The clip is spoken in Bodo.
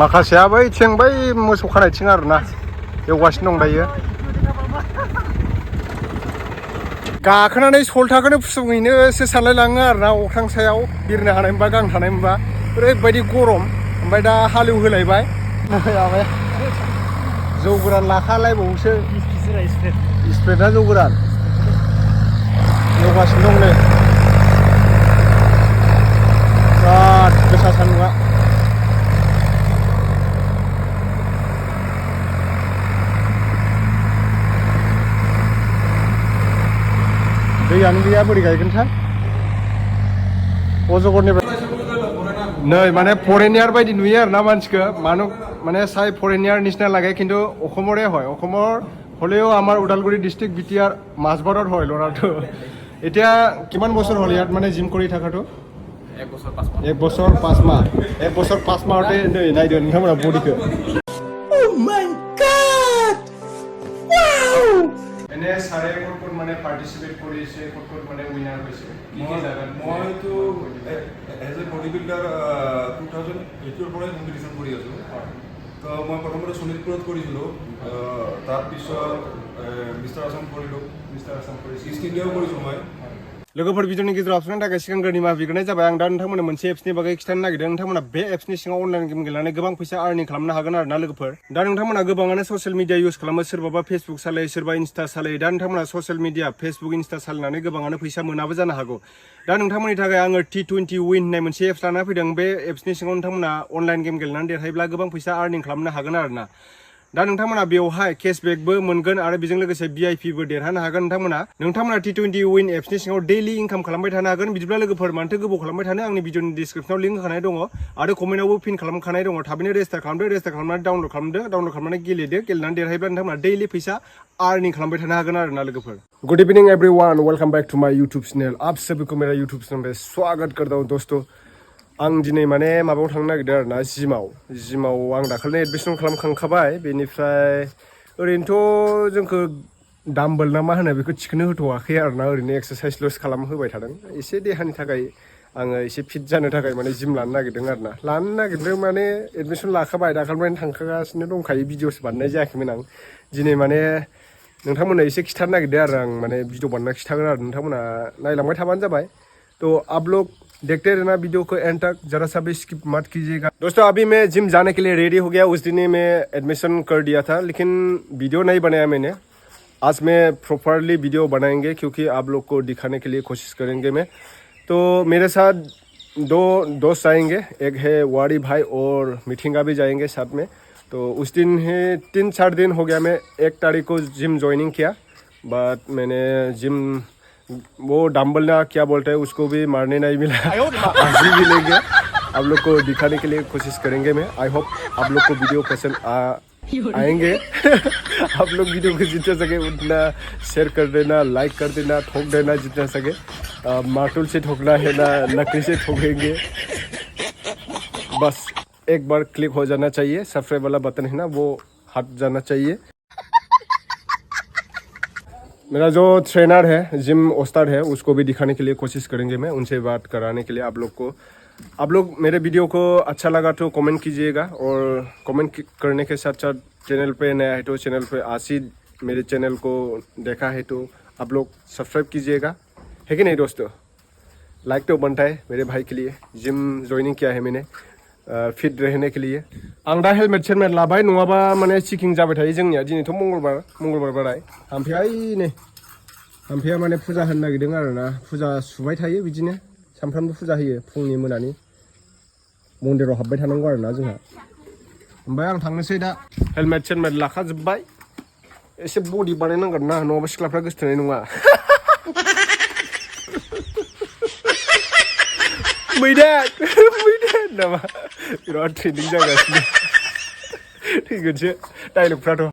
माखासेया बैथिं बै मोसौ खानायथिं आरोना एवगासिनो दं दायो गाखोनानै सलथाखौनो फुसुंहैनोसो सानलायलाङो आरोना अख्रां सायाव बिरनो हानाय मोनबा गां थानाय मोनबा ओरैबायदि गरम ओमफ्राय दा हालेवहोलायबाय जौ गोरान लाखालायबावोसो स्प्रेडना जौ गोरान एवगासिनो दं नै बिराद गोसा सान्दुंआ दैयानो गैया बोरै गायगोनथाय अजगरनिफ्राय नै माने फरेनियार बायदि नुयो आरोना मानसिखौ মানে চাই ফৰেনিয়াৰ নিচিনা লাগে কিন্তু অসমৰে হয় অসমৰ হ'লেও আমাৰ ওদালগুৰি ডিষ্ট্ৰিক্ট বিটিআৰ মাছবাৰত হয় ল'ৰাটো এতিয়া কিমান বছৰ হ'ল ইয়াত মানে জিম কৰি থাকাটো এক বছৰ 5 মাহ এক বছৰ 5 মাহতে नै নাইদো নोंथांमोना বডিखौ Oh my god wow এনে সারে কোন মানে পার্টিসিপেট কৰিছে কোন মানে উইনাৰ হৈছে কি কি জায়গা মইতো এজ এ বডি বিল্ডাৰ 2008 ৰ পৰা কম্পিটিশন কৰি আছো তো মই প্ৰথমতে শোণিতপুৰত কৰিছিলো তাৰ পিছত মিস্টাৰ আসাম কৰিলো ইষ্ট ইণ্ডিয়াও কৰিছো মই लोगोफोर भिडिअनि गेजेराव हाबसोनायनि थाखाय सिगांग्रो निमाहा बिग्रोनाय जाबाय आं दा नोंथांमोननो मोनसे एप्सनि बागै खिथानो नागिरदों नोंथांमोना बे एप्सनि सिङाव अनलाइन गेम गेलेनानै गोबां फैसा आर्निं खालामनो हागोन आरोना लोगोफोर दा नोंथांमोना गोबाङानो ससियेल मिडिया इउज खालामो सोरबाबा फेसबुक सालायो सोरबा इन्स्टा सालायो दा नोंथांमोना ससियेल मिडिया फेसबुक इन्स्टा सालायनानै गोबाङानो फैसा मोनाबो जानो हागौ दा नोंथांमोननि थाखाय आङो T20 विन होननाय मोनसे एप्स लाना फैदों बे एप्सनि सिङाव नोंथांमोना अनलाइन गेम गेलेनानै देरहायोब्ला गोबां फैसा आर्निं खालामनो हागोन आरोना दा नोंथांमोना बेवहाय केशबेकबो मोनगोन आरो बेजों लोगोसे भिआइपिबो देरहानो हागोन नोंथांमोना T20 विन एप्सनि सिङाव डेलि इनकाम खालामबाय थानो हागोन बिदिब्ला लोगोफोर मानोथो गोबाव खालामबाय थानो आंनि भिडिअनि डिसक्रिपसनाव लिंक होखानाय दङ आरो कमेन्टआवबो पिन खालामखानाय दङ थाबैनो रेजिस्टार खालामनानै डाउनलड खालामनानै गेलेनानै देरहायोब्ला नोंथांमोना डेलि फैसा आर्निं खालामबाय थानो हागोन आरोना लोगोफोर good evening everyone welcome back to my YouTube channel आप सभी को मेरा यूट्यूब चैनल पे स्वागत करता हूं दोस्तों आं दिनै माने माबायाव थांनो नागिरदों आरोना जिमाव आं दाखालिनो एडमिसन खालामखांखाबाय बेनिफ्राय ओरैनोथ' जोंखौ डाम्बल ना मा होनो बेखौ थिखोनो होथ'वाखै आरोना ओरैनो एक्सारसाइजल'सो खालामहोबाय थादों एसे देहानि थाखाय आङो एसे फिट जानो थाखाय माने जिम लानो नागिरदों आरोना लानो नागिरदों माने एडमिसन लाखाबाय दाखालिनिफ्रायनो थांखागासिनो दंखायो भिडिअ'सो बानायनाय जायाखैमोन आं दिनै माने नोंथांमोननो एसे खिथानो नागिरदों आरो आं माने भिडिअ बानायना खिथागोन आरो नोंथांमोना नायलांबाय थाबानो जाबाय तो आप लोग देखते रहना वीडियो को एंड तक जरा सा भी स्किप मत कीजिएगा दोस्तों अभी मैं जिम जाने के लिए रेडी हो गया उस दिन ही मैं एडमिशन कर दिया था लेकिन वीडियो नहीं बनाया मैंने आज मैं प्रॉपरली वीडियो बनाएंगे क्योंकि आप लोग को दिखाने के लिए कोशिश करेंगे मैं तो मेरे साथ दो दोस्त आएंगे एक है वाड़ी भाई और मिठिंगा भी जाएंगे साथ में तो उस दिन ही 3-4 दिन हो गया मैं 1 तारीख को जिम ज्वाइनिंग किया बट मैंने जिम वो डम्बल ना क्या बोलते हैं उसको भी मारने नहीं मिला आज भी मिलेंगे आप लोग को दिखाने के लिए कोशिश करेंगे मैं आई होप आप लोग को वीडियो पसंद आएंगे आप लोग वीडियो को जितना सके उतना शेयर कर देना लाइक कर देना ठोक देना जितना सके मार्टूल से ठोकना है ना लकड़ी से ठोकेंगे बस एक बार क्लिक हो जाना चाहिए सब्सक्राइब वाला बटन है ना वो हट जाना चाहिए मेरा जो ट्रेनर है जिम उस्ताद है उसको भी दिखाने के लिए कोशिश करेंगे मैं उनसे बात कराने के लिए आप लोग मेरे वीडियो को अच्छा लगा तो कमेंट कीजिएगा और कमेंट करने के साथ साथ चैनल पे नया है तो चैनल पे आसिद मेरे चैनल को देखा है तो आप लोग सब्सक्राइब कीजिएगा है कि नहीं दोस्तों लाइक तो बनता है मेरे भाई के लिए जिम ज्वाइनिंग किया है मैंने फिट रहने के लिए आं दा हेलमेट सेलमेट लाबाय नङाबा माने चिकिं जाबाय थायो जोंनिया दिनैथ' मंगलबार बाराय हाम्फेया माने फुजा होनो नागिरदों आरोना फुजा सुबाय थायो बिदिनो सानफ्रामबो फुजा होयो फुंनि मोनानि मन्दिराव हाबबाय थानांगौ आरोना जोंहा ओमफ्राय आं थांनोसै दा हेलमेट सेलमेट लाखाजोब्बाय एसे बडि बानायनांगोन ना नङाबा सिख्लाफ्रा गोसथोनाय नङा मैदेर नामा बिराद ट्रेन्डिं जागासिनो थैगोनसो डायलगफ्राथ'